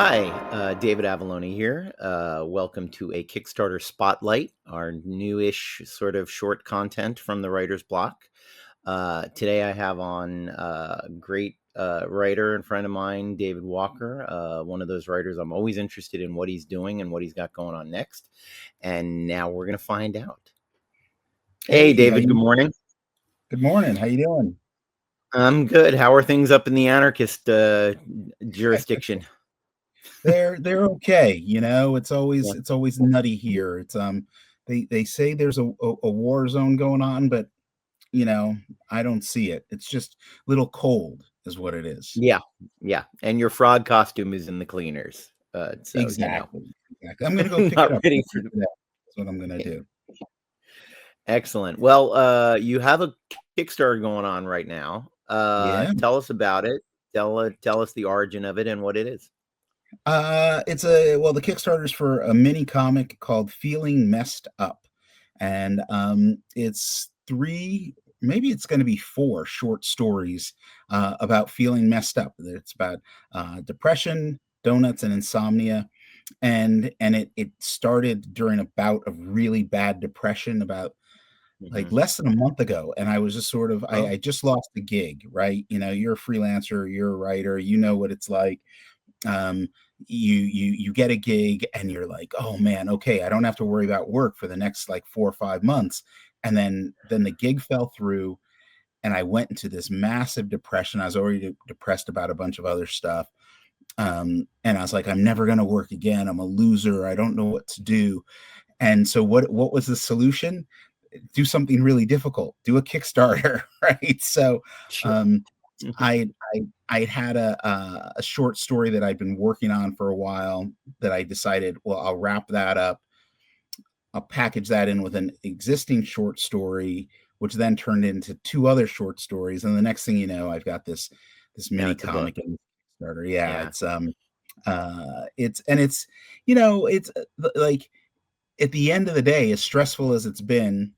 Hi, David AVALLONE here. Welcome to a Kickstarter Spotlight, our newish sort of short content from the writer's block. Today I have on a great writer and friend of mine, David Walker, one of those writers I'm always interested in what he's doing and what he's got going on next. And now we're going to find out. Hey, David, good morning. Good morning. How you doing? I'm good. How are things up in the anarchist jurisdiction? They're okay. You know, it's always nutty here. It's they say there's a war zone going on, but you know, I don't see it. It's just a little cold is what it is. Yeah. And your frog costume is in the cleaners. So, exactly. I'm gonna go pick it up. That's what I'm gonna do. Excellent. Well, you have a Kickstarter going on right now. Tell us about it. Tell us the origin of it and what it is. The Kickstarter's for a mini comic called Feeling Messed Up, and it's maybe it's going to be 4 short stories about feeling messed up. It's about depression, donuts, and insomnia, and it started during a bout of really bad depression about like less than a month ago, and I was just sort of I just lost a gig, right? You know, you're a freelancer, you're a writer, you know what it's like. You get a gig and you're like, oh man, okay, I don't have to worry about work for the next like 4 or 5 months. And then the gig fell through and I went into this massive depression. I was already depressed about a bunch of other stuff. And I was like, I'm never going to work again. I'm a loser. I don't know what to do. And so what was the solution? Do something really difficult, do a Kickstarter, right? So, I had a short story that I'd been working on for a while that I decided, well, I'll wrap that up. I'll package that in with an existing short story, which then turned into 2 other short stories. And the next thing you know, I've got this mini comic in Kickstarter. Yeah, it's you know, it's like at the end of the day, as stressful as it's been,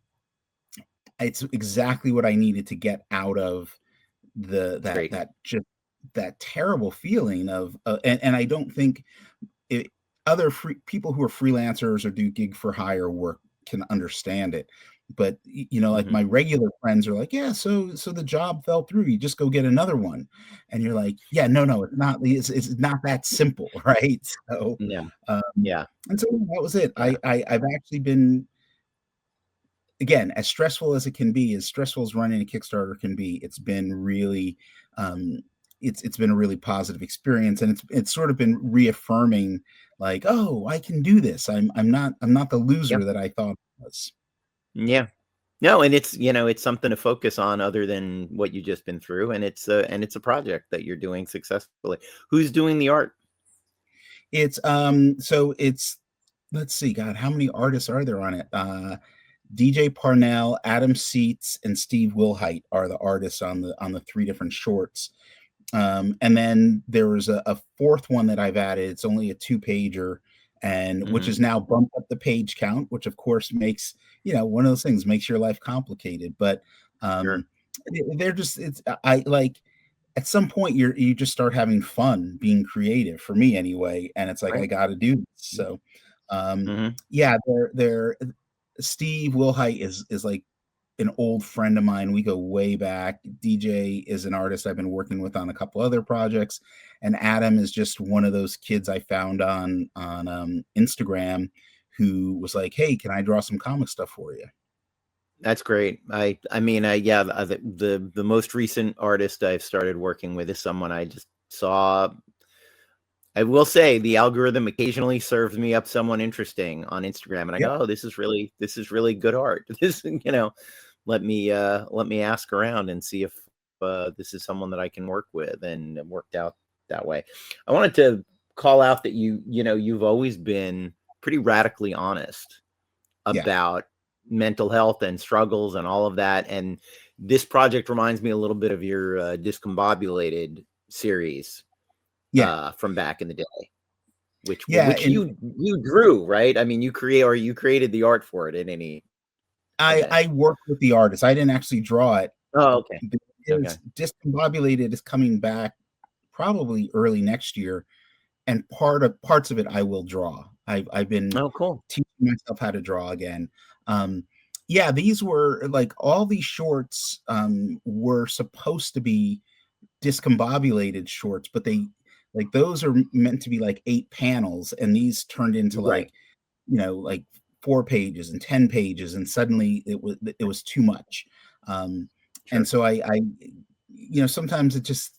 it's exactly what I needed to get out of that terrible feeling of and I don't think other people who are freelancers or do gig for hire work can understand it, but you know, like my regular friends are like, yeah, so the job fell through, you just go get another one, and you're like, yeah, no, it's not that simple, right? So and so that was it. I've actually been, again, as stressful as it can be, as stressful as running a Kickstarter can be, it's been really, it's been a really positive experience, and it's sort of been reaffirming, like, oh, I can do this. I'm not the loser that I thought I was. Yeah, no, and it's, you know, it's something to focus on other than what you just been through, and it's a project that you're doing successfully. Who's doing the art? It's so it's, let's see, God, how many artists are there on it? DJ Parnell, Adam Seitz, and Steve Wilhite are the artists on the 3 different shorts. And then there was a 4th one that I've added. It's only a 2-pager, and which is now bumped up the page count, which of course makes, you know, one of those things makes your life complicated. But they're just, I like, at some point you just start having fun being creative, for me anyway, and it's like, I got to do this. So yeah, they're Steve Wilhite is like an old friend of mine. We go way back. DJ is an artist I've been working with on a couple other projects, and Adam is just one of those kids I found on Instagram who was like, hey, can I draw some comic stuff for you? That's great. I mean, the most recent artist I've started working with is someone I just saw. I will say the algorithm occasionally serves me up someone interesting on Instagram, and I go, oh, this is really good art. This, you know, let me ask around and see if this is someone that I can work with, and it worked out that way. I wanted to call out that you've always been pretty radically honest about mental health and struggles and all of that, and this project reminds me a little bit of your Discombobulated series. From back in the day, which you drew, right? I mean, you created the art for it in any. I worked with the artist. I didn't actually draw it. Oh, okay. Discombobulated is coming back probably early next year, and parts of it I will draw. I've been Oh, cool. teaching myself how to draw again. Yeah, these were like all these shorts were supposed to be discombobulated shorts, but they like those are meant to be like 8 panels, and these turned into Right. like, like 4 pages and 10 pages, and suddenly it was too much. And Sure. so I sometimes it just,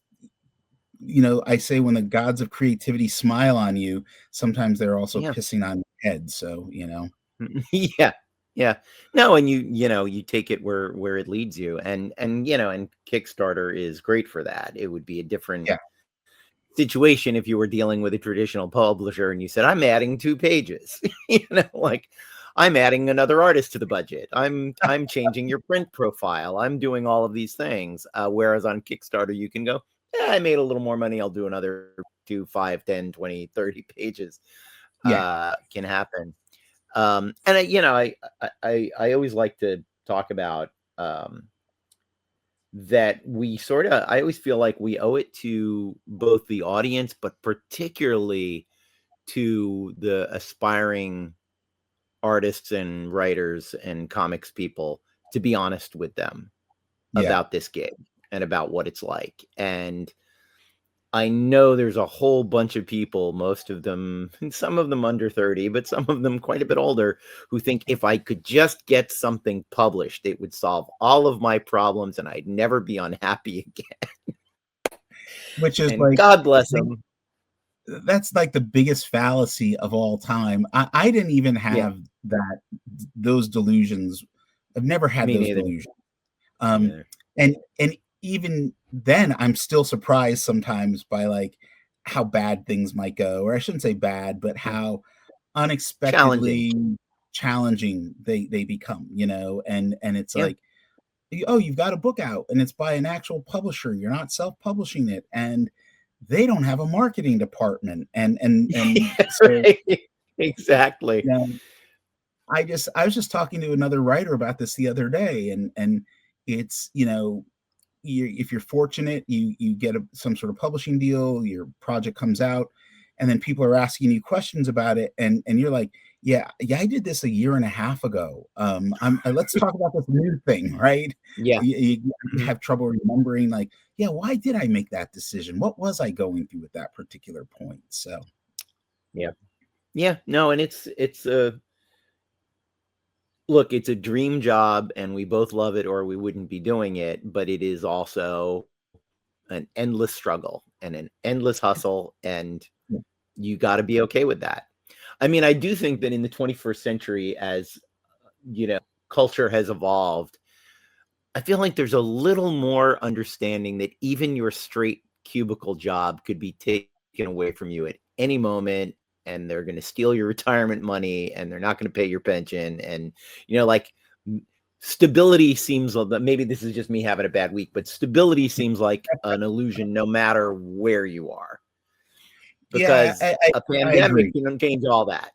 I say when the gods of creativity smile on you, sometimes they're also Yeah. pissing on your head. So, Yeah. Yeah. No, and you take it where it leads you. And Kickstarter is great for that. It would be a different yeah, situation if you were dealing with a traditional publisher and you said, I'm adding 2 pages. Like, I'm adding another artist to the budget. I'm changing your print profile. I'm doing all of these things. Whereas on Kickstarter, you can go, yeah, I made a little more money. I'll do another 2, 5, 10, 20, 30 pages. yeah, Can happen. And I always like to talk about that I always feel like we owe it to both the audience, but particularly to the aspiring artists and writers and comics people to be honest with them yeah. about this gig and about what it's like. And I know there's a whole bunch of people, most of them, some of them under 30, but some of them quite a bit older, who think if I could just get something published, it would solve all of my problems and I'd never be unhappy again. Which is And like, God bless them. that's like the biggest fallacy of all time. I didn't even Yeah, have those delusions. I've never had me those neither. delusions. Me Um, neither. and even then, I'm still surprised sometimes by like how bad things might go, or I shouldn't say bad, but Yeah. how Challenging. unexpectedly challenging they become. And it's Yeah. like, oh, you've got a book out, and it's by an actual publisher. You're not self-publishing it, and they don't have a marketing department, and so Right. Exactly. you know, I was just talking to another writer about this the other day, and it's if you're fortunate, you get some sort of publishing deal, your project comes out, and then people are asking you questions about it, and you're like, yeah, I did this a year and a half ago. Let's talk about this new thing, right? Yeah. You Mhm. have trouble remembering, like, yeah, why did I make that decision? What was I going through at that particular point? So, Yeah. Yeah. No, and it's a look, it's a dream job and we both love it or we wouldn't be doing it, but it is also an endless struggle and an endless hustle, and yeah, you got to be okay with that. I mean, I do think that in the 21st century, as you know, culture has evolved, I feel like there's a little more understanding that even your straight cubicle job could be taken away from you at any moment, and they're going to steal your retirement money and they're not going to pay your pension. And, like stability seems, maybe this is just me having a bad week, but stability seems like an illusion no matter where you are, yeah, because a I pandemic agree. can change all that,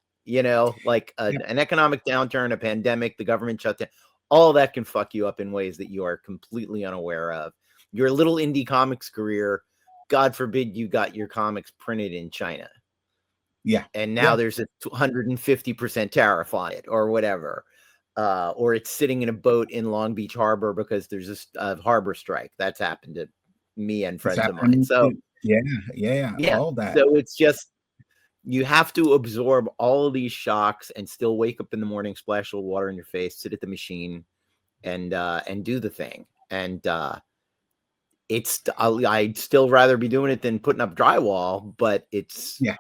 like Yeah, an economic downturn, a pandemic, the government shutdown, all that can fuck you up in ways that you are completely unaware of. Your little indie comics career, God forbid you got your comics printed in China yeah, and now yeah, there's a 150% tariff on it or whatever. Or it's sitting in a boat in Long Beach Harbor because there's a harbor strike. That's happened to me and it's friends of mine. happening So too. Yeah, yeah, all that. so it's just, you have to absorb all of these shocks and still wake up in the morning, splash a little water in your face, sit at the machine, and do the thing. And I'd still rather be doing it than putting up drywall, but Yeah,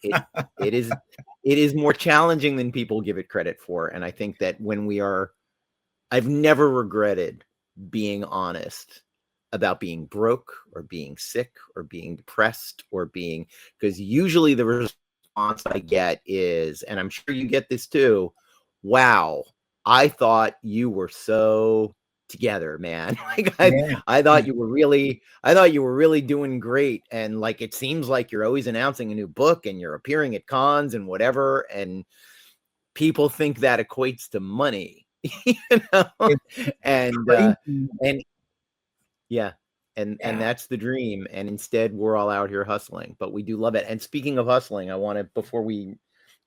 it it is it is more challenging than people give it credit for. And I think that I've never regretted being honest about being broke or being sick or being depressed or because usually the response I get is, and I'm sure you get this too, wow, I thought you were so together, man. Like yeah, I yeah, thought you were really doing great. And like it seems like you're always announcing a new book and you're appearing at cons and whatever. And people think that equates to money. you know it's and crazy. and yeah. and Yeah. that's the dream. And instead, we're all out here hustling, but we do love it. And speaking of hustling, I want to, before we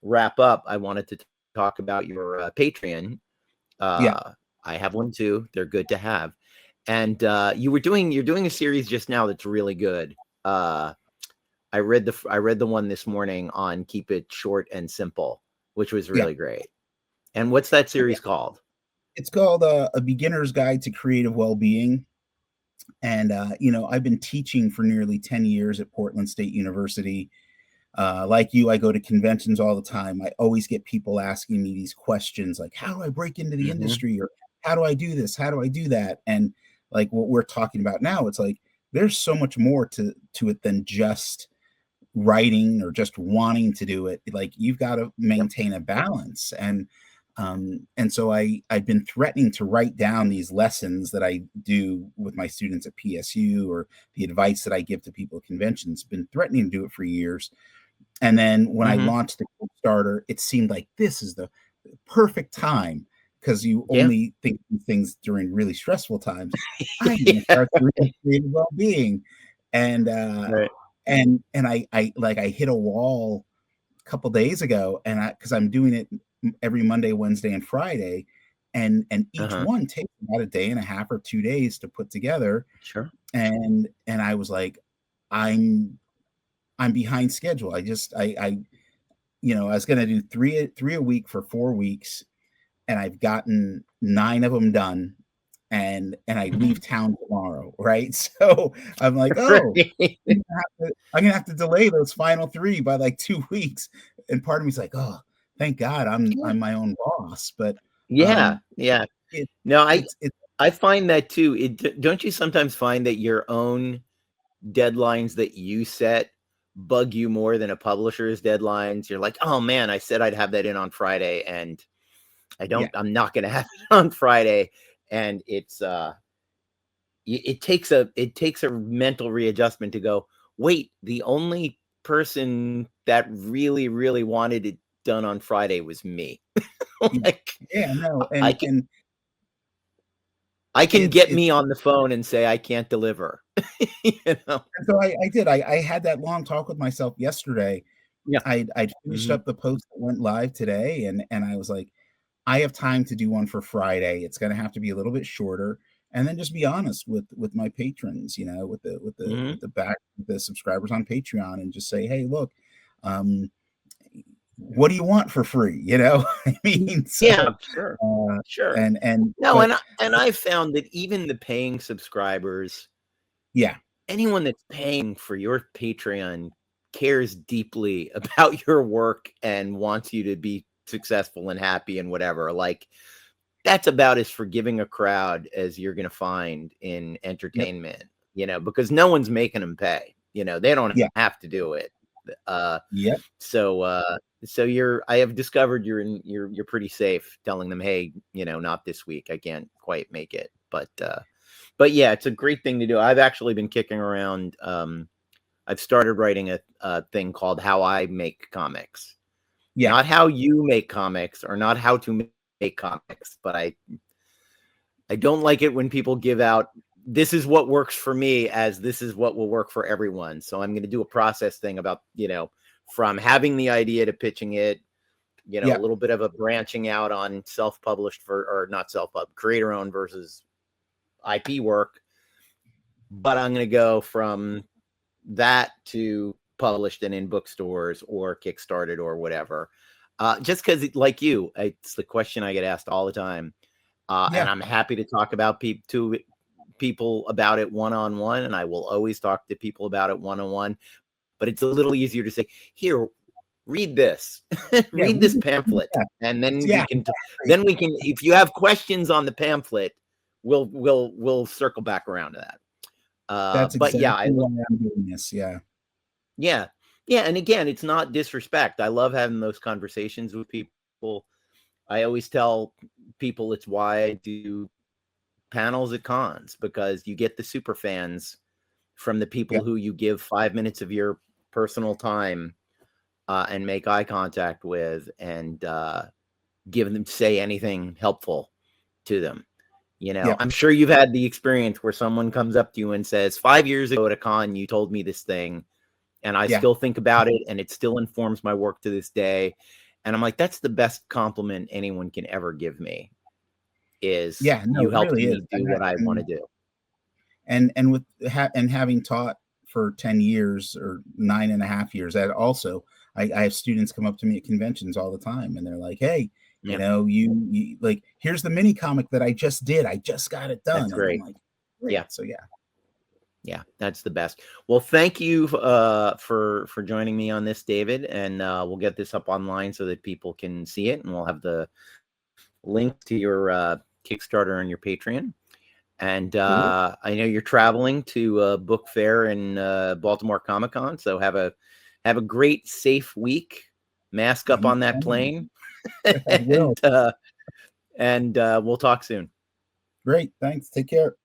wrap up, I wanted to talk about your Patreon. Yeah. I have one too. They're good to have. And you're doing a series just now that's really good. I read the one this morning on keep it short and simple, which was Yeah. really great. And what's that series called? It's called A Beginner's Guide to Creative Well-Being. And, I've been teaching for nearly 10 years at Portland State University. Like you, I go to conventions all the time. I always get people asking me these questions like, how do I break into the industry? Or how do I do this? How do I do that? And like what we're talking about now, it's like there's so much more to it than just writing or just wanting to do it. Like you've got to maintain a balance. And so I've been threatening to write down these lessons that I do with my students at PSU, or the advice that I give to people at conventions. Been threatening to do it for years. And then when I launched the Kickstarter, it seemed like this is the perfect time, because you only think of things during really stressful times. I'm going to start creative well-being. And Right. and I hit a wall a couple days ago, and because I'm doing it every Monday, Wednesday, and Friday, and each one takes about a day and a half or 2 days to put together. Sure. And I was like, I'm behind schedule. I was going to do three a week for 4 weeks, and I've gotten 9 of them done. And I leave town tomorrow, right? So I'm like, oh, I'm gonna have to delay those final 3 by like 2 weeks. And part of me's like, oh, thank God I'm my own boss. But No, it's I find that too. Don't you sometimes find that your own deadlines that you set bug you more than a publisher's deadlines? You're like, oh man, I said I'd have that in on Friday, and I'm not going to have it on Friday. And it's it takes a mental readjustment to go, wait, the only person that really wanted it done on Friday was me. Like, I can get me on the phone and say I can't deliver. And so I did. I had that long talk with myself yesterday. Yeah. I'd finished up the post that went live today, and I was like, I have time to do one for Friday. It's going to have to be a little bit shorter, and then just be honest with my patrons, with the subscribers on Patreon, and just say, hey, look, what do you want for free? I mean, so, sure. And I found that even the paying subscribers, anyone that's paying for your Patreon cares deeply about your work and wants you to be successful and happy and whatever. Like, that's about as forgiving a crowd as you're going to find in entertainment, because no one's making them pay. They don't have to do it. So I have discovered you're pretty safe telling them, hey, not this week, I can't quite make it. But yeah, it's a great thing to do. I've actually been kicking around. I've started writing a thing called How I Make Comics. Not how you make comics, or not how to make comics, but I don't like it when people give out, this is what works for me, as this is what will work for everyone. So I'm going to do a process thing about, from having the idea to pitching it, a little bit of a branching out on self-published or not self-pub, creator-owned versus IP work. But I'm going to go from that to published and in bookstores or Kickstarted or whatever. Just because, like you, it's the question I get asked all the time. And I'm happy to talk about people about it one-on-one, and I will always talk to people about it one-on-one. But it's a little easier to say, here, read this, read this pamphlet, and then we can, if you have questions on the pamphlet, we'll circle back around to that. That's exactly why I'm doing this. Yeah. And again, it's not disrespect. I love having those conversations with people. I always tell people it's why I do panels at cons, because you get the super fans from the people who you give 5 minutes of your personal time and make eye contact with, and give them, say anything helpful to them. You know, Yeah. I'm sure you've had the experience where someone comes up to you and says, 5 years ago at a con, you told me this thing, and I still think about it, and it still informs my work to this day. And I'm like, that's the best compliment anyone can ever give me, is you helped really me is. do what I want to do. And with having taught for 10 years or 9.5 years, that also, I have students come up to me at conventions all the time, and they're like, hey, you know, you like, here's the mini comic that I just did. I just got it done. That's great. And I'm like, great. Yeah. So yeah, that's the best. Well, thank you for joining me on this, David, and we'll get this up online so that people can see it, and we'll have the link to your Kickstarter and your Patreon. And I know you're traveling to book fair in Baltimore Comic-Con, so have a great, safe week. Mask up on that plane, and we'll talk soon. Great, thanks. Take care.